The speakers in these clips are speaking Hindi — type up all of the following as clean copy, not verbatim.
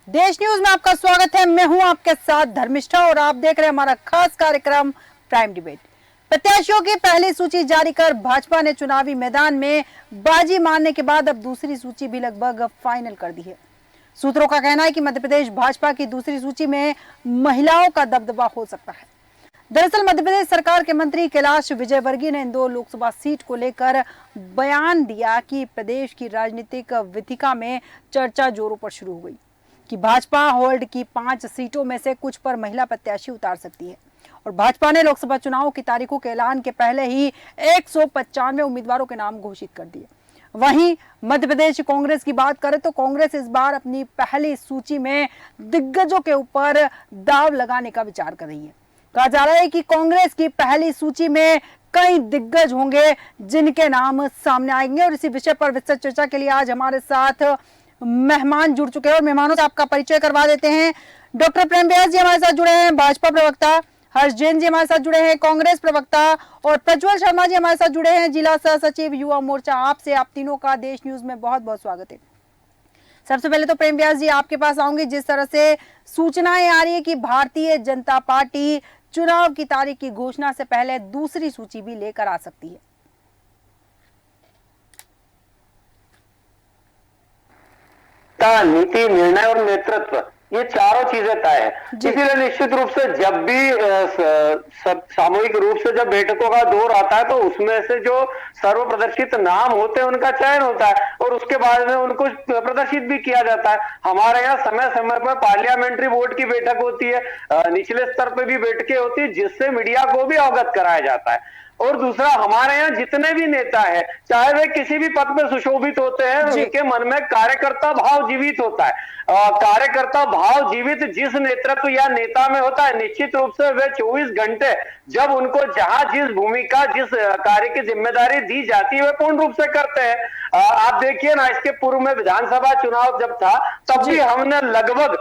देश न्यूज में आपका स्वागत है। मैं हूं आपके साथ धर्मिष्ठा और आप देख रहे हैं हमारा खास कार्यक्रम प्राइम डिबेट। प्रत्याशियों की पहली सूची जारी कर भाजपा ने चुनावी मैदान में बाजी मारने के बाद अब दूसरी सूची भी लगभग फाइनल कर दी है। सूत्रों का कहना है कि मध्य प्रदेश भाजपा की दूसरी सूची में महिलाओं का दबदबा हो सकता है। दरअसल मध्य प्रदेश सरकार के मंत्री कैलाश विजयवर्गीय ने इंदौर लोकसभा सीट को लेकर बयान दिया कि प्रदेश की राजनीतिक विधिका में चर्चा जोरों पर शुरू हो गई कि भाजपा होल्ड की 5 सीटों में से कुछ पर महिला प्रत्याशी उतार सकती है और भाजपा ने लोकसभा चुनाव की तारीखों के ऐलान के पहले ही 195 उम्मीदवारों के नाम घोषित कर दिए। वहीं मध्य प्रदेश कांग्रेस की बात करें तो कांग्रेस इस बार अपनी पहली सूची में दिग्गजों के ऊपर दाव लगाने का विचार कर रही है। कहा जा रहा है कि कांग्रेस की पहली सूची में कई दिग्गज होंगे जिनके नाम सामने आएंगे और इसी विषय पर विस्तृत चर्चा के लिए आज हमारे साथ मेहमान जुड़ चुके हैं और मेहमानों से आपका परिचय करवा देते हैं। डॉक्टर प्रेम व्यास जी हमारे साथ जुड़े हैं, भाजपा प्रवक्ता, हर्ष जैन जी हमारे साथ जुड़े हैं, कांग्रेस प्रवक्ता, और प्रज्वल शर्मा जी हमारे साथ जुड़े हैं, जिला सह सचिव युवा मोर्चा। आपसे आप तीनों का देश न्यूज में बहुत बहुत स्वागत है। सबसे पहले तो प्रेम व्यास जी आपके पास आऊंगी। जिस तरह से सूचनाएं आ रही है कि भारतीय जनता पार्टी चुनाव की तारीख की घोषणा से पहले दूसरी सूची भी लेकर आ सकती है। नीति, निर्णय और नेतृत्व, ये चारों चीजें तय है। इसीलिए निश्चित रूप से जब भी सामूहिक रूप से जब बैठकों का दौर आता है तो उसमें से जो सर्वप्रदर्शित नाम होते हैं उनका चयन होता है और उसके बाद में उनको प्रदर्शित भी किया जाता है। हमारे यहाँ समय समय पर पार्लियामेंट्री बोर्ड की बैठक होती है, निचले स्तर पर भी बैठकें होती है जिससे मीडिया को भी अवगत कराया जाता है। और दूसरा, हमारे यहाँ जितने भी नेता है चाहे वे किसी भी पद पर सुशोभित होते हैं, उनके मन में कार्यकर्ता भाव जीवित होता है। कार्यकर्ता भाव जीवित जिस नेतृत्व या नेता में होता है, निश्चित रूप से वे 24 घंटे जब उनको जहां जिस भूमिका, जिस कार्य की जिम्मेदारी दी जाती है वे पूर्ण रूप से करते हैं। आप देखिए ना, इसके पूर्व में विधानसभा चुनाव जब था तब भी हमने लगभग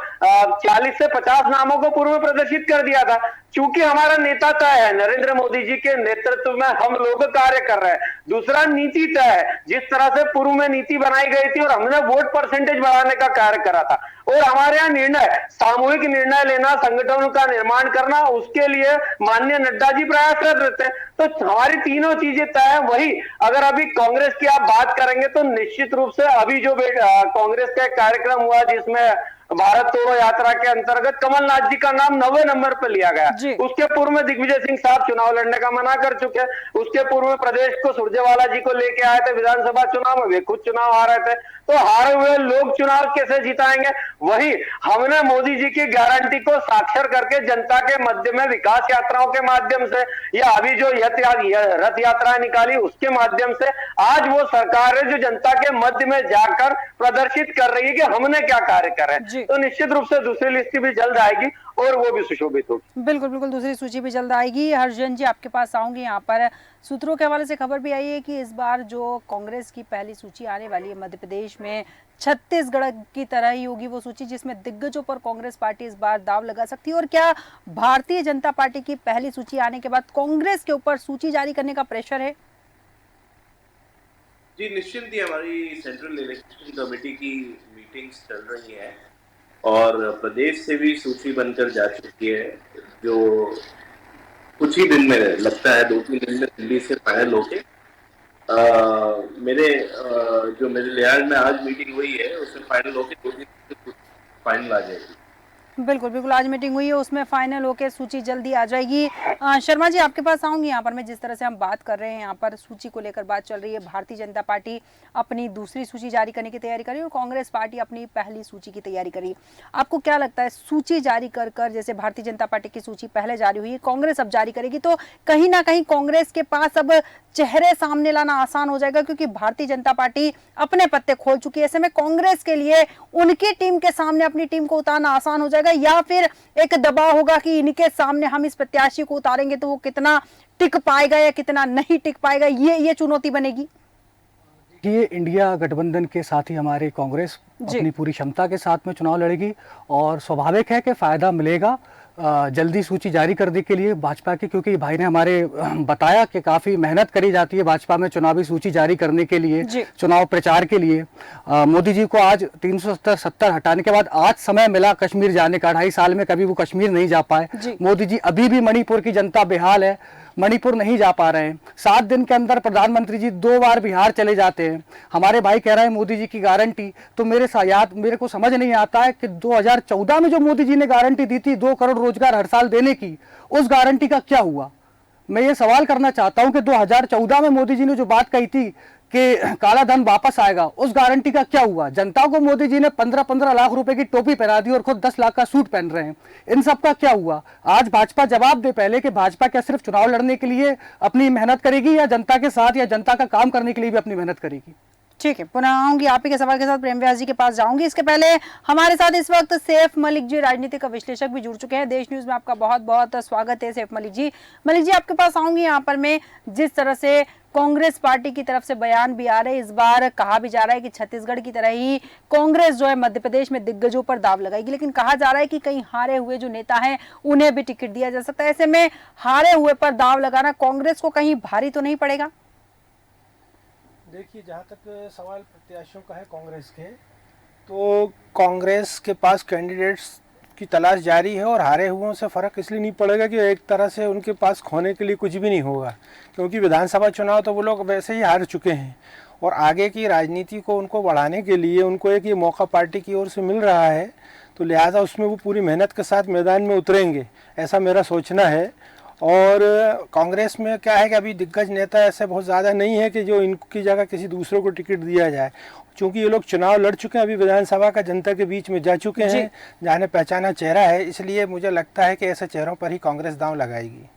40 से 50 नामों को पूर्व प्रदर्शित कर दिया था। चूंकि हमारा नेता तय है, नरेंद्र मोदी जी के नेतृत्व में हम लोग कार्य कर रहे हैं। दूसरा, नीति तय है। जिस तरह से पूर्व में नीति बनाई गई थी और हमने वोट परसेंटेज बढ़ाने का कार्य करा था। और हमारे यहाँ निर्णय, सामूहिक निर्णय लेना, संगठनों का निर्माण करना, उसके लिए माननीय नड्डा जी प्रयासरत रहते हैं। तो हमारी तीनों चीजें तय है। वही अगर अभी कांग्रेस की आप बात करेंगे तो निश्चित रूप से अभी जो कांग्रेस का एक कार्यक्रम हुआ जिसमें भारत तोड़ो यात्रा के अंतर्गत कमलनाथ जी का नाम 9वें नंबर पर लिया गया। उसके पूर्व में दिग्विजय सिंह साहब चुनाव लड़ने का मना कर चुके हैं। उसके पूर्व में प्रदेश को सुरजेवाला जी को लेके आए थे विधानसभा चुनाव में, वे खुद चुनाव हार रहे थे। तो हारे हुए लोग चुनाव कैसे जिताएंगे? वही हमने मोदी जी की गारंटी को साक्षर करके जनता के मध्य में विकास यात्राओं के माध्यम से या अभी जो रथ यात्रा निकाली उसके माध्यम से आज वो सरकार है जो जनता के मध्य में जाकर प्रदर्शित कर रही है कि हमने क्या कार्य कर रहे हैं। तो निश्चित रूप से दूसरी लिस्ट भी जल्द आएगी और वो भी सुशोभित होगी। बिल्कुल बिल्कुल, दूसरी सूची भी जल्द आएगी। हर्षजन जी आपके पास आऊंगी। यहाँ पर सूत्रों के हवाले से खबर भी आई है कि इस बार जो कांग्रेस की पहली सूची आने वाली है मध्य प्रदेश में छत्तीसगढ़ की तरह ही होगी वो सूची जिसमें दिग्गजों पर कांग्रेस पार्टी इस बार दाव लगा सकती है। और क्या भारतीय जनता पार्टी की पहली सूची आने के बाद कांग्रेस के ऊपर सूची जारी करने का प्रेशर है? जी निश्चिंत ही, हमारी सेंट्रल इलेक्शन कमेटी की मीटिंग्स चल रही हैं और प्रदेश से भी सूची बनकर जा चुकी है जो कुछ ही दिन में, लगता है 2-3 दिन में दिल्ली से फाइनल होके मेरे लिहाज में आज मीटिंग हुई है उसमें फाइनल होके 2-3 दिन में फाइनल आ जाएगी। बिल्कुल बिल्कुल, आज मीटिंग हुई है उसमें फाइनल होकर सूची जल्दी आ जाएगी। शर्मा जी आपके पास आऊंगी। यहाँ पर मैं जिस तरह से हम बात कर रहे हैं, यहाँ पर सूची को लेकर बात चल रही है। भारतीय जनता पार्टी अपनी दूसरी सूची जारी करने की तैयारी कर रही है और कांग्रेस पार्टी अपनी पहली सूची की तैयारी कर रही है। आपको क्या लगता है, सूची जारी कर कर जैसे भारतीय जनता पार्टी की सूची पहले जारी हुई है, कांग्रेस अब जारी करेगी तो कहीं ना कहीं कांग्रेस के पास अब चेहरे सामने लाना आसान हो जाएगा क्योंकि भारतीय जनता पार्टी अपने पत्ते खोल चुकी है। ऐसे में कांग्रेस के लिए उनकी टीम के सामने अपनी टीम को उतारना आसान हो जाएगा या फिर एक दबाव होगा कि इनके सामने हम इस प्रत्याशी को उतारेंगे तो वो कितना टिक पाएगा या कितना नहीं टिक पाएगा, ये चुनौती बनेगी। ये इंडिया गठबंधन के साथ ही हमारी कांग्रेस अपनी पूरी क्षमता के साथ में चुनाव लड़ेगी और स्वाभाविक है कि फायदा मिलेगा जल्दी सूची जारी करने के लिए भाजपा की, क्योंकि भाई ने हमारे बताया कि काफ़ी मेहनत करी जाती है भाजपा में चुनावी सूची जारी करने के लिए, चुनाव प्रचार के लिए। मोदी जी को आज 370 हटाने के बाद आज समय मिला कश्मीर जाने का। 2.5 साल में कभी वो कश्मीर नहीं जा पाए। मोदी जी अभी भी मणिपुर की जनता बेहाल है, मणिपुर नहीं जा पा रहे हैं। 7 दिन के अंदर प्रधानमंत्री जी 2 बार बिहार चले जाते हैं। हमारे भाई कह रहे हैं मोदी जी की गारंटी, तो मेरे को समझ नहीं आता है कि 2014 में जो मोदी जी ने गारंटी दी थी 2 करोड़ रोजगार हर साल देने की, उस गारंटी का क्या हुआ। मैं ये सवाल करना चाहता हूं कि 2014 में मोदी जी ने जो बात कही थी कि काला धन वापस आएगा, उस गारंटी का क्या हुआ। जनता को मोदी जी ने 15-15 लाख रुपए की टोपी पहना दी और खुद 10 लाख का सूट पहन रहे हैं। इन सब का क्या हुआ। आज भाजपा जवाब दे पहले कि भाजपा क्या सिर्फ चुनाव लड़ने के लिए अपनी मेहनत करेगी या जनता के साथ या जनता का काम करने के लिए भी अपनी मेहनत करेगी। ठीक है, पुनः आऊंगी आप ही के सवाल के साथ, प्रेम व्यास जी के पास जाऊंगी। इसके पहले हमारे साथ इस वक्त सैफ मलिक जी, राजनीतिक विश्लेषक भी जुड़ चुके हैं। देश न्यूज में आपका बहुत बहुत स्वागत है सैफ मलिक जी। मलिक जी, आपके पास आऊंगी। यहाँ पर मैं जिस तरह से कांग्रेस पार्टी की तरफ से बयान भी आ रहे हैं, इस बार कहा भी जा रहा है कि छत्तीसगढ़ की तरह ही कांग्रेस जो है मध्य प्रदेश में दिग्गजों पर दाव लगाएगी, लेकिन कहा जा रहा है कि कहीं हारे हुए जो नेता हैं उन्हें भी टिकट दिया जा सकता है। ऐसे में हारे हुए पर दाव लगाना कांग्रेस को कहीं भारी तो नहीं पड़ेगा? देखिए, जहाँ तक सवाल प्रत्याशियों का है कांग्रेस के, तो कांग्रेस के पास कैंडिडेट्स की तलाश जारी है और हारे हुओं से फ़र्क इसलिए नहीं पड़ेगा कि एक तरह से उनके पास खोने के लिए कुछ भी नहीं होगा, क्योंकि विधानसभा चुनाव तो वो लोग वैसे ही हार चुके हैं और आगे की राजनीति को उनको बढ़ाने के लिए उनको एक ये मौका पार्टी की ओर से मिल रहा है, तो लिहाजा उसमें वो पूरी मेहनत के साथ मैदान में उतरेंगे, ऐसा मेरा सोचना है। और कांग्रेस में क्या है कि अभी दिग्गज नेता ऐसे बहुत ज़्यादा नहीं है कि जो इनकी जगह किसी दूसरे को टिकट दिया जाए, क्योंकि ये लोग चुनाव लड़ चुके हैं, अभी विधानसभा का जनता के बीच में जा चुके हैं, जाने पहचाना चेहरा है, इसलिए मुझे लगता है कि ऐसे चेहरों पर ही कांग्रेस दांव लगाएगी।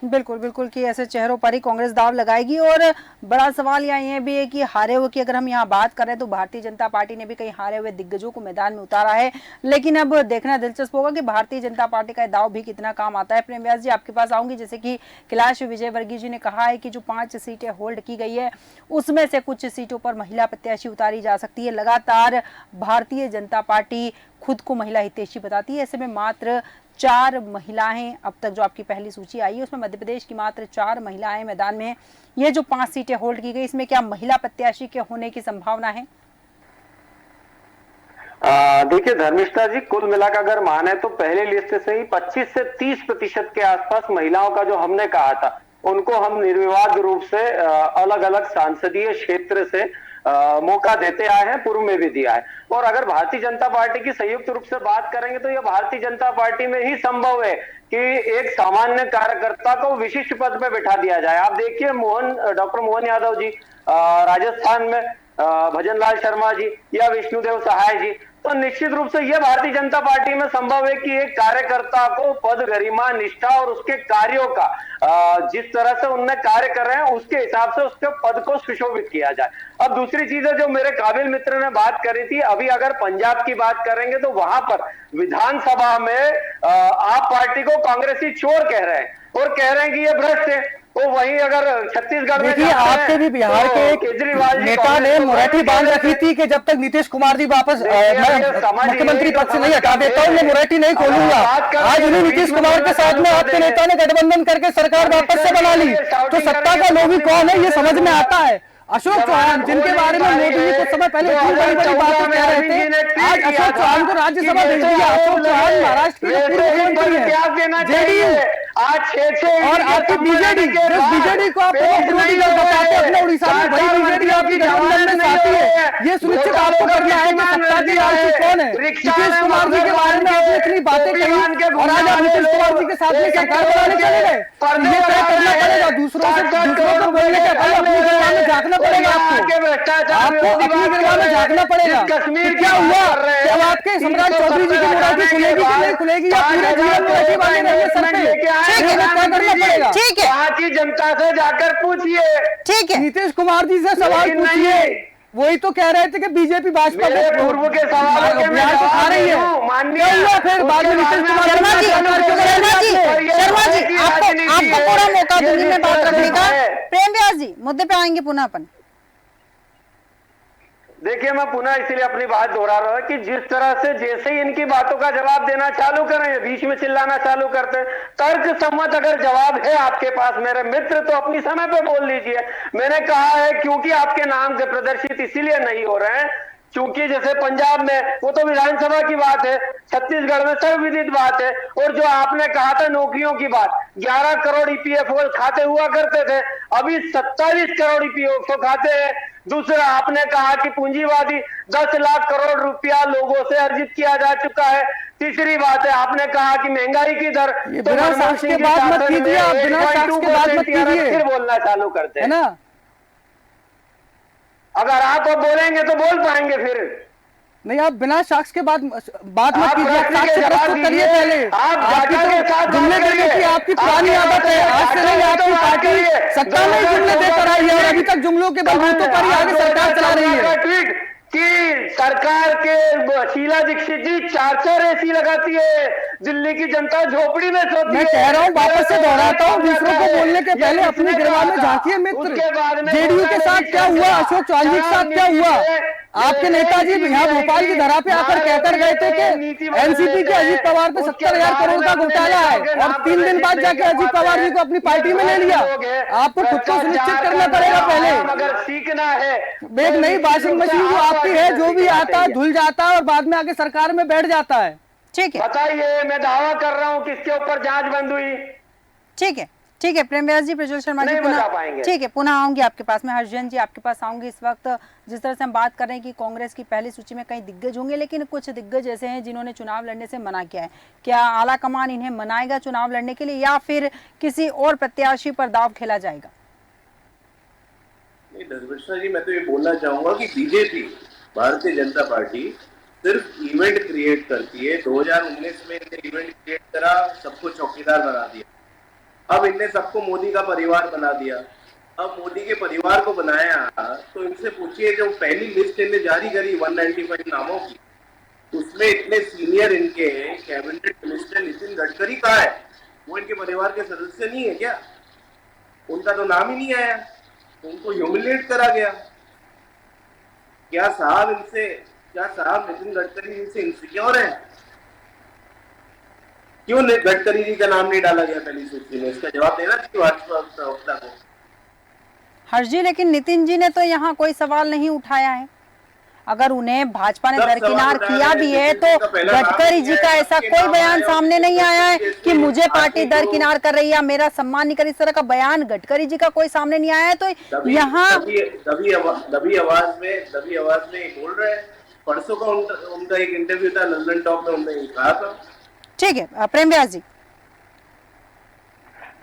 बिल्कुल बिल्कुल कि ऐसे चेहरों पर ही कांग्रेस दाव लगाएगी। और बड़ा सवाल यहाँ ये भी है कि हारे हुए की अगर हम यहाँ बात करें तो भारतीय जनता पार्टी ने भी कई हारे हुए दिग्गजों को मैदान में उतारा है, लेकिन अब देखना दिलचस्प होगा कि भारतीय जनता पार्टी का दाव भी कितना काम आता है। प्रेम व्यास जी, आपके पास आऊंगी। जैसे कि कैलाश विजयवर्गीय जी ने कहा है कि जो 5 सीटें होल्ड की गई है उसमें से कुछ सीटों पर महिला प्रत्याशी उतारी जा सकती है। लगातार भारतीय जनता पार्टी खुद को महिला हितैषी बताती है, ऐसे में मात्र 4 महिलाएं अब तक जो आपकी पहली सूची आई है उसमें मध्य प्रदेश की मात्र 4 महिलाएं मैदान में। ये जो 5 सीटें होल्ड की गई, इसमें क्या महिला प्रत्याशी के होने की संभावना है? देखिए धर्मिष्ठा जी, कुल मिलाकर अगर माने तो पहले लिस्ट से ही 25 से 30% के आसपास महिलाओं का जो हमने कहा था उनको हम निर्विवाद रूप से अलग अलग सांसदीय क्षेत्र से मौका देते आए हैं, पूर्व में भी दिया है। और अगर भारतीय जनता पार्टी की संयुक्त रूप से बात करेंगे तो यह भारतीय जनता पार्टी में ही संभव है कि एक सामान्य कार्यकर्ता को विशिष्ट पद पे बिठा दिया जाए। आप देखिए डॉक्टर मोहन यादव जी राजस्थान में, भजन लाल शर्मा जी या विष्णुदेव सहाय जी, तो निश्चित रूप से यह भारतीय जनता पार्टी में संभव है कि एक कार्यकर्ता को पद, गरिमा, निष्ठा और उसके कार्यों का जिस तरह से उनने कार्य कर रहे हैं उसके हिसाब से उसके पद को सुशोभित किया जाए। अब दूसरी चीज है जो मेरे काबिल मित्र ने बात करी थी, अभी अगर पंजाब की बात करेंगे तो वहां पर विधानसभा में आप पार्टी को कांग्रेसी चोर कह रहे हैं और कह रहे हैं कि ये भ्रष्ट है। तो वहीं अगर छत्तीसगढ़ में देखिए, आपके भी बिहार के केजरीवाल नेता ने मुराठी बांध रखी थी कि जब तक नीतीश कुमार जी वापस मुख्यमंत्री पद से नहीं हटा देता हूँ मैं मुराठी नहीं खोलूंगा। आज उन्हीं नीतीश कुमार के साथ में आपके नेता ने गठबंधन करके सरकार वापस से बना ली, तो सत्ता का लोभी कौन है ये समझ में आता है। अशोक चौहान, जिनके बारे में मोदी जी कुछ समय पहले इतनी बड़ी बड़ी बातें कह रहे थे, आज अशोक चौहान को राज्यसभा भेज दिया। अशोक चौहान महाराष्ट्र के पूर्व मुख्यमंत्री है, जेडीयू और आपकी बीजेडी, जिस बीजेडी को आप विरोधी दल बताते हैं अपने उड़ीसा में, वही बीजेडी आपकी गठबंधन में साथी है। ये सुनिश्चित आपको करना है कि सत्ता की लालची कौन है। नीतीश कुमार जी के बारे में आपने इतनी बातें कही और आज आप नीतीश कुमार जी के साथ में सरकार बनाने चले गए, ये तय करना पड़ेगा। दूसरों को बोलने के पहले अपनी गरिमा में झांकना पड़ेगा, आपको अपनी गरिमा में झांकना पड़ेगा। क्या हुआ कि अब आपके सम्राट चौधरी जी की मुराठी खुलेगी कि नहीं खुलेगी या पूरे जीवन मुराठी बांधे रहेंगे सर पे? ठीक है, भारतीय जनता से जाकर पूछिए। ठीक है, नीतीश कुमार जी से सवाल पूछिए, वही तो कह रहे थे कि बीजेपी भाजपा पूर्व के सवालों के मैं खा रही है। क्या फिर बाद में नीतीश कुमार शर्मा जी आपको पूरा मौका दूंगी मैं बात रखने का। प्रेम व्यास जी, मुद्दे पे आएंगे पुनः अपन। देखिए, मैं पुनः इसलिए अपनी बात दोहरा रहा हूं कि जिस तरह से जैसे ही इनकी बातों का जवाब देना चालू करें, बीच में चिल्लाना चालू करते हैं। तर्क सम्मत अगर जवाब है आपके पास मेरे मित्र, तो अपनी समय पे बोल लीजिए। मैंने कहा है क्योंकि आपके नाम से प्रदर्शित इसीलिए नहीं हो रहे हैं क्योंकि जैसे पंजाब में वो तो विधानसभा की बात है, छत्तीसगढ़ में सर्वविदित बात है, और जो आपने कहा था नौकरियों की बात, 11 करोड़ ईपीएफओ खाते हुआ करते थे, अभी 27 करोड़ ईपीएफओ खाते हैं। दूसरा, आपने कहा कि पूंजीवादी 10 लाख करोड़ रुपया लोगों से अर्जित किया जा चुका है। तीसरी बात है, आपने कहा कि महंगाई की दर बिना साक्ष के बात मत कीजिए, आप बिना साक्ष के बात मत कीजिए, फिर बोलना चालू करते है हैं ना। अगर आप अब बोलेंगे तो बोल पाएंगे फिर नहीं, आप बिना साक्ष्य के बात मत कीजिए, आप साक्ष्य प्रस्तुत करिए पहले। आपकी तो जुमले देने की आपकी पुरानी आदत है, आज से नहीं, आपकी पार्टी सत्ता में जुमले देकर आई है और अभी तक जुमलों के बलबूतों पर ही आगे सरकार चला रही है। कि सरकार के शीला दीक्षित जी 4 एसी लगाती है, दिल्ली की जनता झोपड़ी में सोती है। मैं कह रहा हूँ, वापस से दोहराता हूँ, दूसरों को बोलने के पहले अपनी गिरवा में झांकिए मित्र। जेडीयू के साथ क्या हुआ, अशोक चौधरी के साथ क्या हुआ? आपके नेताजी यहाँ भोपाल की धरा पे आकर कहकर गए थे कि एनसीपी के अजीत पवार पे 70,000 करोड़ का घोटाला है, और 3 दिन बाद जाके अजीत पवार जी को अपनी पार्टी में ले लिया। आपको खुद को सुनिश्चित करना पड़ेगा पहले। अगर सीखना है, एक नई वॉशिंग मशीन जो आपकी है, जो भी आता है धुल जाता है और बाद में आके सरकार में बैठ जाता है। ठीक है, बताइए, मैं दावा कर रहा हूँ किसके ऊपर जांच बंद हुई। ठीक है, ठीक है प्रेम व्यास जी, प्रज्वल शर्मा जी, पुनः ठीक है, पुनः आऊंगी आपके पास में। हर्षजन जी, आपके पास आऊंगी। इस वक्त जिस तरह से हम बात कर रहे हैं कि कांग्रेस की पहली सूची में कई दिग्गज होंगे, लेकिन कुछ दिग्गज ऐसे हैं जिन्होंने चुनाव लड़ने से मना किया है। क्या आला कमान इन्हें मनाएगा चुनाव लड़ने के लिए, या फिर किसी और प्रत्याशी पर दाव खेला जाएगा? नहीं धर्मेश्वर जी, मैं तो ये बोलना चाहूंगा कि बीजेपी, भारतीय जनता पार्टी सिर्फ इवेंट क्रिएट करती है। 2019 में इन्हें इवेंट क्रिएट करा, सबको चौकीदार बना दिया। अब इनने सबको मोदी का परिवार बना दिया। अब मोदी के परिवार को बनाया तो इनसे पूछिए, जो पहली लिस्ट इन्हें जारी करी 195 नामों की, उसमें इतने सीनियर इनके कैबिनेट मिनिस्टर नितिन गडकरी कहाँ है? वो इनके परिवार के सदस्य नहीं है क्या? उनका तो नाम ही नहीं आया, उनको ह्यूमिलेट करा गया। क्या साहब नितिन गडकरी इनसे इनसिक्योर है? क्यों गडकरी जी का नाम नहीं डाला गया पहली सूची में? इसका जवाब देना चाहिए भाजपा प्रवक्ता को। हर्ष जी, लेकिन नितिन जी ने तो यहाँ कोई सवाल नहीं उठाया है। अगर उन्हें भाजपा ने दरकिनार किया भी है तो गडकरी जी का ऐसा कोई बयान सामने नहीं आया है कि मुझे पार्टी दरकिनार कर रही है, मेरा सम्मान नहीं कर, इस तरह का बयान गडकरी जी का कोई सामने नहीं आया है। तो यहाँ दबी आवाज में बोल रहे हैं। परसों का उनका एक इंटरव्यू था लंदन टॉक में, उन्होंने कहा था। ठीक है प्रेम व्यास जी,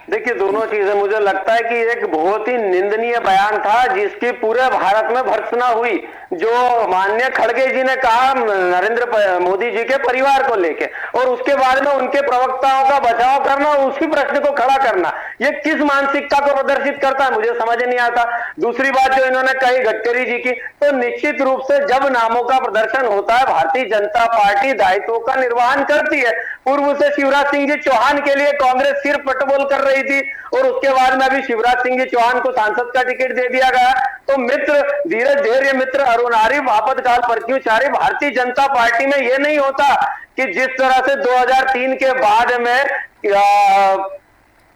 देखिए, दोनों चीजें, मुझे लगता है कि एक बहुत ही निंदनीय बयान था जिसकी पूरे भारत में भर्त्सना हुई। जो माननीय खड़गे जी ने कहा नरेंद्र मोदी जी के परिवार को लेके, और उसके बाद में उनके प्रवक्ताओं का बचाव करना, उसी प्रश्न को खड़ा करना, ये किस मानसिकता को प्रदर्शित करता है मुझे समझ नहीं आता। दूसरी बात जो इन्होंने कही गडकरी जी की, तो निश्चित रूप से जब नामों का प्रदर्शन होता है, भारतीय जनता पार्टी दायित्वों का निर्वहन करती है। पूर्व से शिवराज सिंह जी चौहान के लिए कांग्रेस सिर पटबोल कर रही थी, और उसके बाद में अभी शिवराज सिंह जी चौहान को सांसद का टिकट दे दिया गया। तो मित्र, धीरज धैर्य मित्र, अरुण आरिफ, आपातकाल पर क्यों चारी। भारतीय जनता पार्टी में यह नहीं होता कि जिस तरह से 2003 के बाद में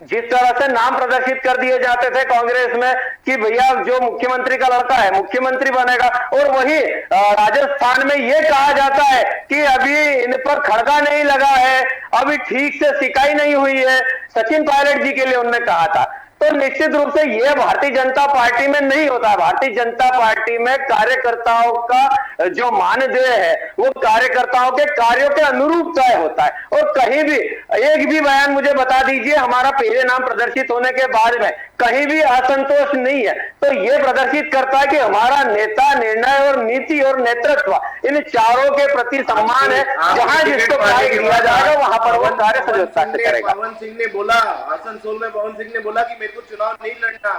जिस तरह से नाम प्रदर्शित कर दिए जाते थे कांग्रेस में कि भैया जो मुख्यमंत्री का लड़का है मुख्यमंत्री बनेगा, और वही राजस्थान में ये कहा जाता है कि अभी इन पर खड़गा नहीं लगा है, अभी ठीक से सिकाई नहीं हुई है, सचिन पायलट जी के लिए उन्होंने कहा था। तो निश्चित रूप से यह भारतीय जनता पार्टी में नहीं होता। भारतीय जनता पार्टी में कार्यकर्ताओं का जो मानदेय है वो कार्यकर्ताओं के कार्यों के अनुरूप तय होता है। और कहीं भी एक भी बयान मुझे बता दीजिए हमारा पहले नाम प्रदर्शित होने के बाद में कहीं भी असंतोष नहीं है, तो ये प्रदर्शित करता है कि हमारा नेता, निर्णय और नीति और नेतृत्व, इन चारों के प्रति सम्मान है। जहां जिसको कार्य दिया जाएगा वहां पर वो कार्य सजगता से करेगा। पवन सिंह ने बोला, आसनसोल में पवन सिंह ने बोला कि मेरे को चुनाव नहीं लड़ना,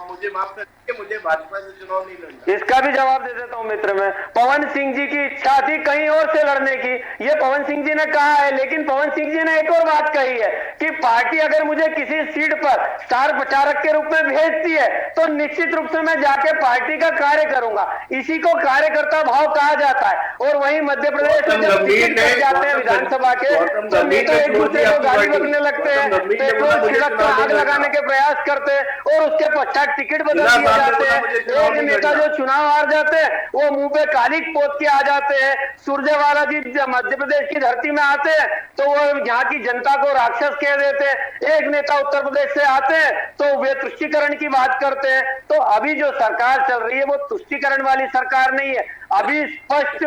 मुझे माफ कर दीजिए, मुझे भाजपा से चुनाव नहीं लड़ना। इसका भी जवाब दे देता हूं मित्र मैं। पवन सिंह जी की इच्छा थी कहीं और से लड़ने की, ये पवन सिंह जी ने कहा है। लेकिन पवन सिंह जी ने एक और बात कही है कि पार्टी अगर मुझे किसी सीट पर स्टार प्रचारक के रूप में भेजती है तो निश्चित रूप से मैं जाके पार्टी का कार्य करूंगा। इसी को कार्यकर्ता भाव कहा जाता है। और वहीं मध्य प्रदेश में जब टिकट कट जाते हैं विधानसभा के तो नेता एक दूसरे को गाली बकने लगते हैं, पेट्रोल छिड़क कर आग लगाने के प्रयास करते हैं और उसके पश्चात टिकट बदल दिए जाते हैं। एक नेता जो चुनाव हार जाते हैं वो मुंह पे काली पोत के आ जाते हैं। सुरजेवाला जी मध्य प्रदेश की धरती में आते हैं तो वो यहाँ की जनता को राक्षस कह देते हैं। एक नेता उत्तर प्रदेश से आते हैं तो वे तुष्टीकरण की बात करते हैं। तो अभी जो सरकार चल रही है वो तुष्टीकरण वाली सरकार नहीं है। अभी स्पष्ट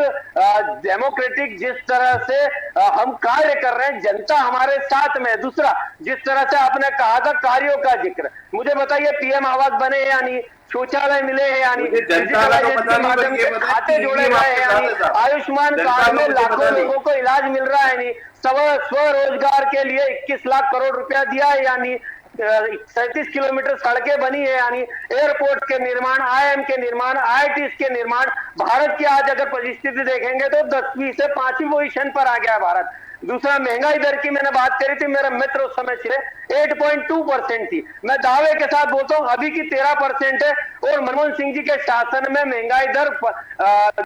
डेमोक्रेटिक जिस तरह से हम कार्य कर रहे हैं, जनता हमारे साथ में। दूसरा, जिस तरह से आपने कहा था कार्यों का जिक्र, मुझे बताइए पीएम आवास बने हैं यानी, शौचालय मिले हैं यानी, डिजिटलाइजेशन के माध्यम से खाते जोड़े गए हैं यानी, आयुष्मान कार्ड में लाखों लोगों को इलाज मिल रहा है यानी, स्वरोजगार के लिए 21 लाख करोड़ रुपया दिया है यानी, 37 किलोमीटर सड़कें बनी है यानी, एयरपोर्ट के निर्माण, आईआईएम के निर्माण, आईआईटी के निर्माण। भारत की आज अगर परिस्थिति देखेंगे तो 10वीं से 5वीं पोजीशन पर आ गया है भारत। दूसरा, महंगाई दर की मैंने बात करी थी, मेरा मित्र उस समय से 8.2% थी। मैं दावे के साथ बोलता हूं अभी की 13% है। और मनमोहन सिंह जी के शासन में महंगाई दर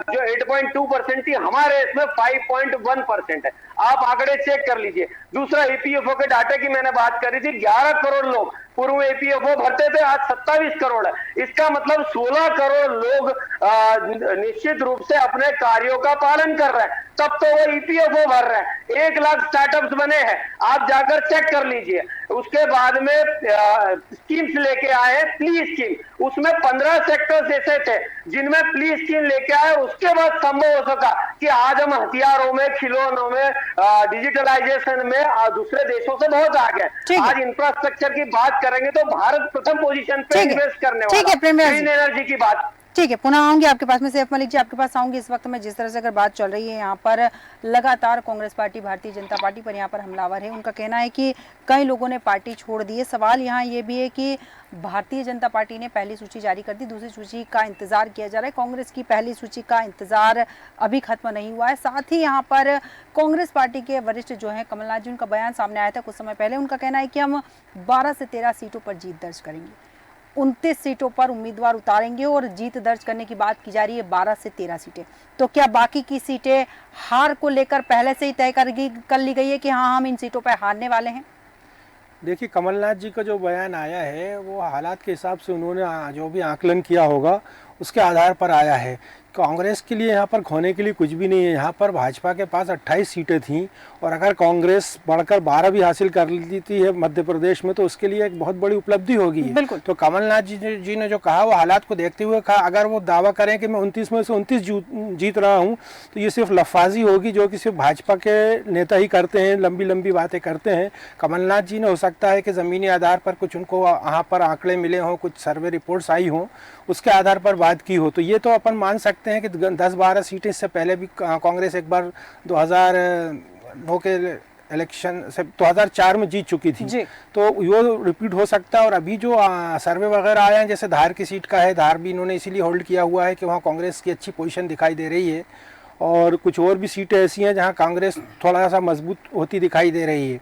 जो 8.2% थी, हमारे इसमें 5.1% है। आप आंकड़े चेक कर लीजिए। दूसरा, ईपीएफओ के डाटे की मैंने बात करी थी, 11 करोड़ लोग पूर्व में ईपीएफओ भरते थे, आज 27 करोड़ है। इसका मतलब 16 करोड़ लोग निश्चित रूप से अपने कार्यों का पालन कर रहे हैं, तब तो वो ईपीएफओ भर रहे हैं। 1 लाख स्टार्टअप्स बने हैं, आप जाकर चेक कर लीजिए। उसके बाद में स्कीम्स लेके आए, प्ली स्कीम, उसमें 15 सेक्टर्स ऐसे थे जिनमें प्ली स्कीम लेके आए। उसके बाद संभव हो सका कि आज हम हथियारों में, खिलौनों में, डिजिटलाइजेशन में दूसरे देशों से बहुत आगे हैं। आज इंफ्रास्ट्रक्चर की बात करेंगे तो भारत प्रथम पोजीशन पे इन्वेस्ट करने वाला। ग्रीन एनर्जी की बात, ठीक है, पुनः आऊंगी आपके पास में। सैफ मलिक जी, आपके पास आऊंगी। इस वक्त में जिस तरह से अगर बात चल रही है, यहाँ पर लगातार कांग्रेस पार्टी भारतीय जनता पार्टी पर यहाँ पर हमलावर है। उनका कहना है कि कई लोगों ने पार्टी छोड़ दी है। सवाल यहाँ ये भी है कि भारतीय जनता पार्टी ने पहली सूची जारी कर दी, दूसरी सूची का इंतजार किया जा रहा है। कांग्रेस की पहली सूची का इंतजार अभी खत्म नहीं हुआ है। साथ ही यहाँ पर कांग्रेस पार्टी के वरिष्ठ जो है कमलनाथ जी, उनका बयान सामने आया था कुछ समय पहले। उनका कहना है कि हम 12 से 13 सीटों पर जीत दर्ज करेंगे, 29 सीटों पर उम्मीदवार उतारेंगे और जीत दर्ज करने की बात की जा रही है 12 से 13 सीटें। तो क्या बाकी की सीटें हार को लेकर पहले से ही तय कर ली गई है कि हाँ हम इन सीटों पर हारने वाले हैं? देखिए, कमलनाथ जी का जो बयान आया है वो हालात के हिसाब से उन्होंने जो भी आकलन किया होगा उसके आधार पर आया है। कांग्रेस के लिए यहाँ पर खोने के लिए कुछ भी नहीं है। यहाँ पर भाजपा के पास 28 सीटें थीं और अगर कांग्रेस बढ़कर 12 भी हासिल कर लेती है मध्य प्रदेश में तो उसके लिए एक बहुत बड़ी उपलब्धि होगी। तो कमलनाथ जी ने जो कहा वो हालात को देखते हुए कहा। अगर वो दावा करें कि मैं 29 में से 29 जीत रहा हूँ तो ये सिर्फ लफाजी होगी, जो कि सिर्फ भाजपा के नेता ही करते हैं, लंबी लंबी बातें करते हैं। कमलनाथ जी ने हो सकता है कि ज़मीनी आधार पर कुछ उनको यहाँ पर आंकड़े मिले हों, कुछ सर्वे रिपोर्ट्स आई हों, उसके आधार पर बात की हो। तो ये तो अपन मान सकते हैं कि 10-12 सीटें इससे पहले भी कांग्रेस एक बार 2009 के इलेक्शन से 2004 में जीत चुकी थी, तो ये रिपीट हो सकता है। और अभी जो सर्वे वगैरह आए हैं, जैसे धार की सीट का है, धार भी इन्होंने इसीलिए होल्ड किया हुआ है कि वहाँ कांग्रेस की अच्छी पोजीशन दिखाई दे रही है। और कुछ और भी सीटें ऐसी हैं जहाँ कांग्रेस थोड़ा सा मजबूत होती दिखाई दे रही है।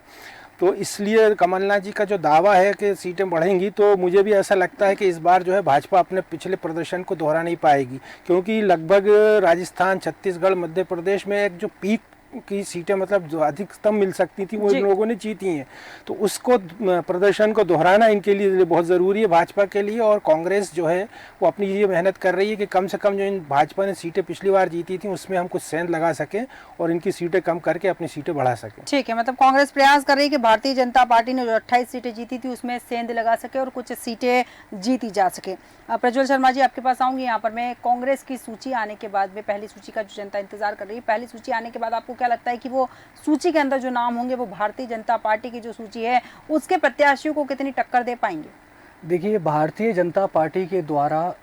तो इसलिए कमलनाथ जी का जो दावा है कि सीटें बढ़ेंगी, तो मुझे भी ऐसा लगता है कि इस बार जो है भाजपा अपने पिछले प्रदर्शन को दोहरा नहीं पाएगी, क्योंकि लगभग राजस्थान, छत्तीसगढ़, मध्य प्रदेश में एक जो पीक की सीटें मतलब जो अधिकतम मिल सकती थी वो इन लोगों ने जीती हैं। तो उसको प्रदर्शन को दोहराना इनके लिए बहुत ज़रूरी है भाजपा के लिए। और कांग्रेस जो है वो अपनी ये मेहनत कर रही है कि कम से कम जो इन भाजपा ने सीटें पिछली बार जीती थी उसमें हम कुछ सेंध लगा सकें और इनकी सीटें कम करके अपनी सीटें बढ़ा सकें। ठीक है, मतलब कांग्रेस प्रयास कर रही है कि भारतीय जनता पार्टी ने जो 28 सीटें जीती थी उसमें सेंध लगा सके और कुछ सीटें जीती जा सके। प्रज्वल शर्मा जी, आपके पास आऊंगी। यहाँ पर मैं कांग्रेस की सूची आने के बाद में, पहली सूची का जो जनता इंतजार कर रही है, पहली सूची आने के बाद आपको क्या लगता है कि वो सूची के अंदर जो नाम होंगे वो भारतीय जनता पार्टी की जो सूची है उसके प्रत्याशियों को कितनी टक्कर दे पाएंगे? देखिए, भारतीय जनता पार्टी के द्वारा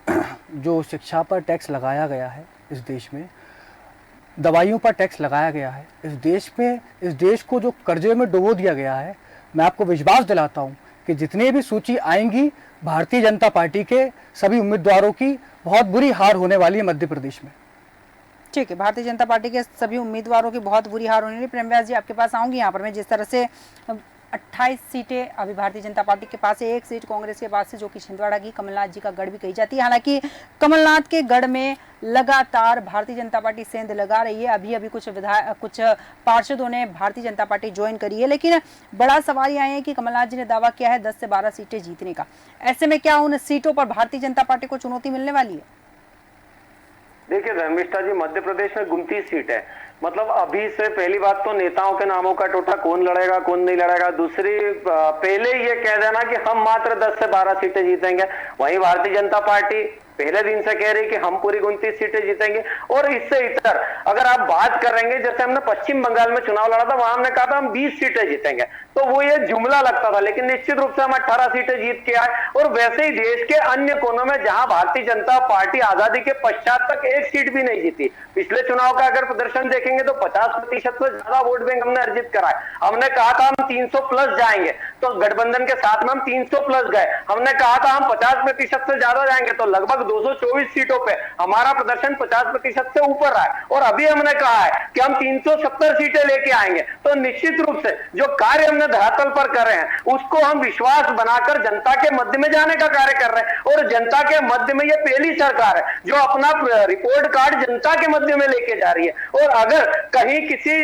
जो शिक्षा पर टैक्स लगाया गया है इस देश में, दवाइयों पर टैक्स लगाया गया है इस देश में, इस देश को जो कर्जे में डुबो दिया गया है, मैं आपको विश्वास दिलाता हूँ कि जितने भी सूची आएंगी भारतीय जनता पार्टी के सभी उम्मीदवारों की बहुत बुरी हार होने वाली है मध्य प्रदेश में। ठीक है, भारतीय जनता पार्टी के सभी उम्मीदवारों की बहुत बुरी हार होने वाली। प्रेम व्यास जी, आपके पास आऊंगी। यहाँ पर मैं जिस तरह से 28 सीटें अभी भारतीय जनता पार्टी के पास है, 1 सीट कांग्रेस के पास है जो कि छिंदवाड़ा की कमलनाथ जी का गढ़ भी कही जाती है। हालांकि कमलनाथ के गढ़ में लगातार भारतीय जनता पार्टी सेंध लगा रही है। अभी कुछ पार्षदों ने भारतीय जनता पार्टी ज्वाइन करी है, लेकिन बड़ा सवाल यह है कि कमलनाथ जी ने दावा किया है 10 से 12 सीटें जीतने का। ऐसे में क्या उन सीटों पर भारतीय जनता पार्टी को चुनौती मिलने वाली है? देखिए धर्मिष्ठा जी, मध्य प्रदेश में 29 सीट है। मतलब अभी से पहली बात तो नेताओं के नामों का टोटा, कौन लड़ेगा कौन नहीं लड़ेगा। दूसरी, पहले ये कह देना कि हम मात्र 10 से 12 सीटें जीतेंगे। वहीं भारतीय जनता पार्टी पहले दिन से कह रही कि हम पूरी 29 सीटें जीतेंगे। और इससे इतर अगर आप बात करेंगे, जैसे हमने पश्चिम बंगाल में चुनाव लड़ा था, वहां हमने कहा था हम 20 सीटें जीतेंगे, तो वो ये जुमला लगता था, लेकिन निश्चित रूप से हम 18 सीटें जीत के आए। और वैसे ही देश के अन्य कोनों में जहां भारतीय जनता पार्टी आजादी के पश्चात तक 1 सीट भी नहीं जीती, पिछले चुनाव का अगर प्रदर्शन देखेंगे तो 50% से ज्यादा वोट बैंक हमने अर्जित करा है। हमने कहा था हम 300 प्लस जाएंगे, तो गठबंधन के साथ में हम 300 प्लस गए। हमने कहा था हम 50% से ज्यादा जाएंगे, तो लगभग 224 सीटों पे हमारा प्रदर्शन 50% से ऊपर रहा है। और अभी हमने कहा है कि हम 370 सीटें लेके आएंगे। तो निश्चित रूप से जो कार्य हमने धरातल पर कर रहे हैं उसको हम विश्वास बनाकर जनता के मध्य में जाने का कार्य कर रहे हैं। और जनता के मध्य में ये पहली सरकार है जो अपना रिपोर्ट कार्ड जनता के मध्य में लेके जा रही है। और अगर कहीं किसी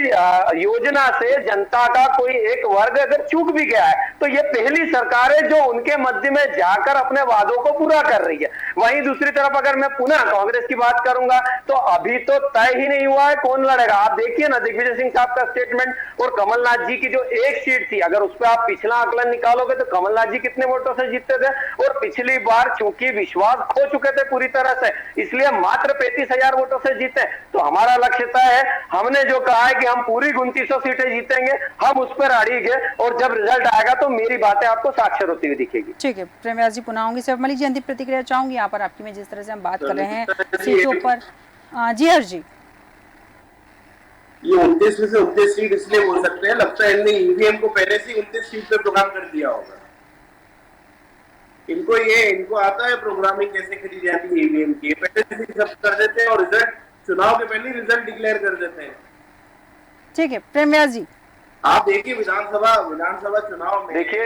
योजना से जनता का कोई एक वर्ग अगर चूक भी गया है, तो ये पहली सरकार है जो उनके मध्य में जाकर अपने वादों को पूरा कर रही है। वहीं दूसरी तरफ अगर मैं पुनः कांग्रेस की बात करूंगा, तो अभी तो तय ही नहीं हुआ है कौन लड़ेगा। आप देखिए ना दिग्विजय सिंह साहब का स्टेटमेंट और कमलनाथ जी की जो 1 सीट थी, अगर उस पर आप पिछला आकलन निकालोगे तो कमलनाथ जी कितने वोटों से जीतते थे। और पिछली बार चूंकि विश्वास खो चुके थे पूरी तरह से, इसलिए मात्र 35,000 वोटों से जीते। तो हमारा लक्ष्य तय है। हमने जो कहा है कि हम पूरी 2900 सीटें जीतेंगे, हम उस पर अड़िग है। और जब रिजल्ट आएगा तो मेरी बातें आपको साक्षर होती हुई दिखेगी। ठीक है, प्रेम व्यास जी पुनः आऊंगी। सिर्फ मलिक जी अंतिम प्रतिक्रिया चाहूंगी यहाँ पर आपकी। में जिस तरह से हम बात कर रहे हैं सीटों पर, जी हर्ष जी, ये 29 में से 29 सीट इसलिए बोल सकते हैं, लगता है इनने ईवीएम को पहले से 29 सीट पे प्रोग्राम कर दिया होगा। इनको आता है प्रोग्रामिंग कैसे करी जाती है ईवीएम की, पहले से सब कर देते हैं और रिजल्ट चुनाव के पहले रिजल्ट डिक्लेयर कर देते हैं। ठीक है प्रेम व्यास जी, आप देखिए विधानसभा चुनाव में देखिए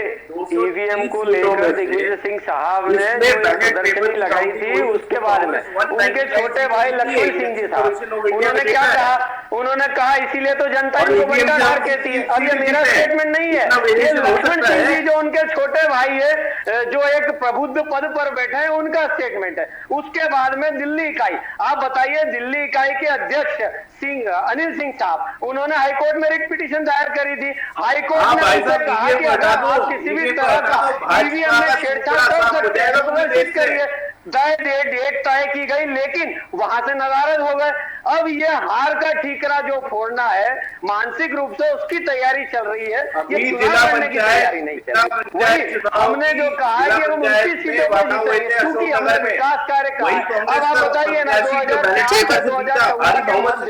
ईवीएम को लेकर दिग्विजय सिंह साहब ने प्रदर्शनी लगाई थी, उसके बाद में उनके छोटे भाई लक्ष्मण सिंह जी साहब उन्होंने क्या कहा, उन्होंने कहा इसीलिए तो जनता इनको बंटाधार कहती है। अब ये मेरा स्टेटमेंट नहीं है, ये लक्ष्मण सिंह जी जो उनके छोटे भाई है जो एक प्रबुद्ध पद पर बैठे हैं, उनका स्टेटमेंट है। उसके बाद में दिल्ली इकाई, आप बताइए दिल्ली इकाई के अध्यक्ष अनिल सिंह साहब, उन्होंने हाईकोर्ट में रिट पिटीशन दायर करी थी। हाईकोर्ट ने उनसे कहा कि अगर आप किसी भी तरह का ईवीएम में छेड़छाड़ कर सकते हैं तो प्रदर्शित करिए। डेट तय की गई, लेकिन वहां से नाराज हो गए। अब ये हार का ठीकरा जो फोड़ना है मानसिक रूप से, उसकी तैयारी चल रही है। ये चुनाव करने की तैयारी नहीं चल रही। वही हमने जो कहा है कि हम 29 सीटों पर जीतेंगे, क्योंकि हमने विकास कार्य कहा। अब आप बताइए ना 2014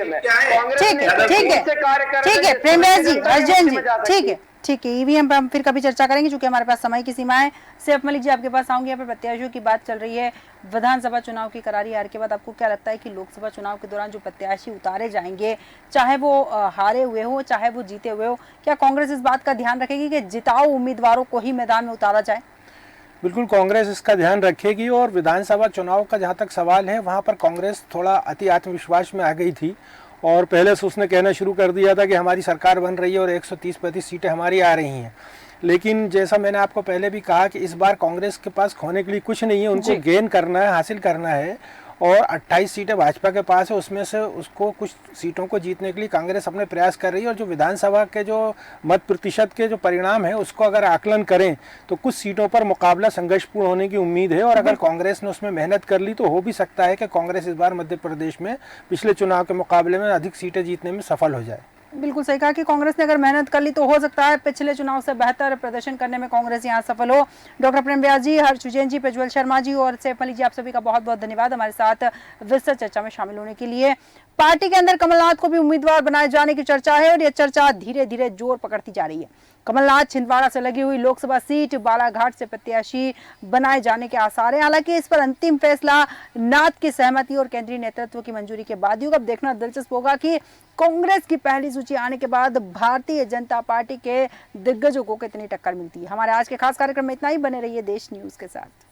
में ठीक है प्रेम व्यास जी, अर्जुन जी, ठीक है ईवीएम पर हम फिर कभी चर्चा करेंगे क्योंकि हमारे पास समय की सीमा है। सैफ मलिक जी आपके पास आऊंगी। यहाँ पर प्रत्याशियों की बात चल रही है, विधानसभा चुनाव की करारी हार के बाद आपको क्या लगता है कि लोकसभा चुनाव के दौरान जो प्रत्याशी उतारे जाएंगे, चाहे वो हारे हुए हो चाहे वो जीते हुए हो, क्या कांग्रेस इस बात का ध्यान रखेगी कि जिताऊ उम्मीदवारों को ही मैदान में उतारा जाए? बिल्कुल कांग्रेस इसका ध्यान रखेगी। और विधानसभा चुनाव का जहाँ तक सवाल है, वहाँ पर कांग्रेस थोड़ा अति आत्मविश्वास में आ गई थी और पहले से उसने कहना शुरू कर दिया था कि हमारी सरकार बन रही है और 130-135 सीटें हमारी आ रही हैं। लेकिन जैसा मैंने आपको पहले भी कहा कि इस बार कांग्रेस के पास खोने के लिए कुछ नहीं है, उनको गेन करना है, हासिल करना है। और 28 सीटें भाजपा के पास है, उसमें से उसको कुछ सीटों को जीतने के लिए कांग्रेस अपने प्रयास कर रही है। और जो विधानसभा के जो मत प्रतिशत के जो परिणाम है उसको अगर आकलन करें तो कुछ सीटों पर मुकाबला संघर्षपूर्ण होने की उम्मीद है। और अगर कांग्रेस ने उसमें मेहनत कर ली तो हो भी सकता है कि कांग्रेस इस बार मध्य प्रदेश में पिछले चुनाव के मुकाबले में अधिक सीटें जीतने में सफल हो जाए। बिल्कुल सही कहा कि कांग्रेस ने अगर मेहनत कर ली तो हो सकता है पिछले चुनाव से बेहतर प्रदर्शन करने में कांग्रेस यहां सफल हो। डॉक्टर प्रेम व्यास जी, हर्ष उजैन जी, प्रज्वल शर्मा जी और सैफ मलिक जी, आप सभी का बहुत बहुत धन्यवाद हमारे साथ विस्तृत चर्चा में शामिल होने के लिए। पार्टी के अंदर कमलनाथ को भी उम्मीदवार बनाए जाने की चर्चा है और यह चर्चा धीरे धीरे जोर पकड़ती जा रही है। कमलनाथ छिंदवाड़ा से लगी हुई लोकसभा सीट बालाघाट से प्रत्याशी बनाए जाने के आसार हैं। हालांकि इस पर अंतिम फैसला नाथ की सहमति और केंद्रीय नेतृत्व की मंजूरी के बाद ही होगा। अब देखना दिलचस्प होगा कि कांग्रेस की पहली सूची आने के बाद भारतीय जनता पार्टी के दिग्गजों को कितनी टक्कर मिलती है। हमारे आज के खास कार्यक्रम में इतना ही। बने रहिए देश न्यूज के साथ।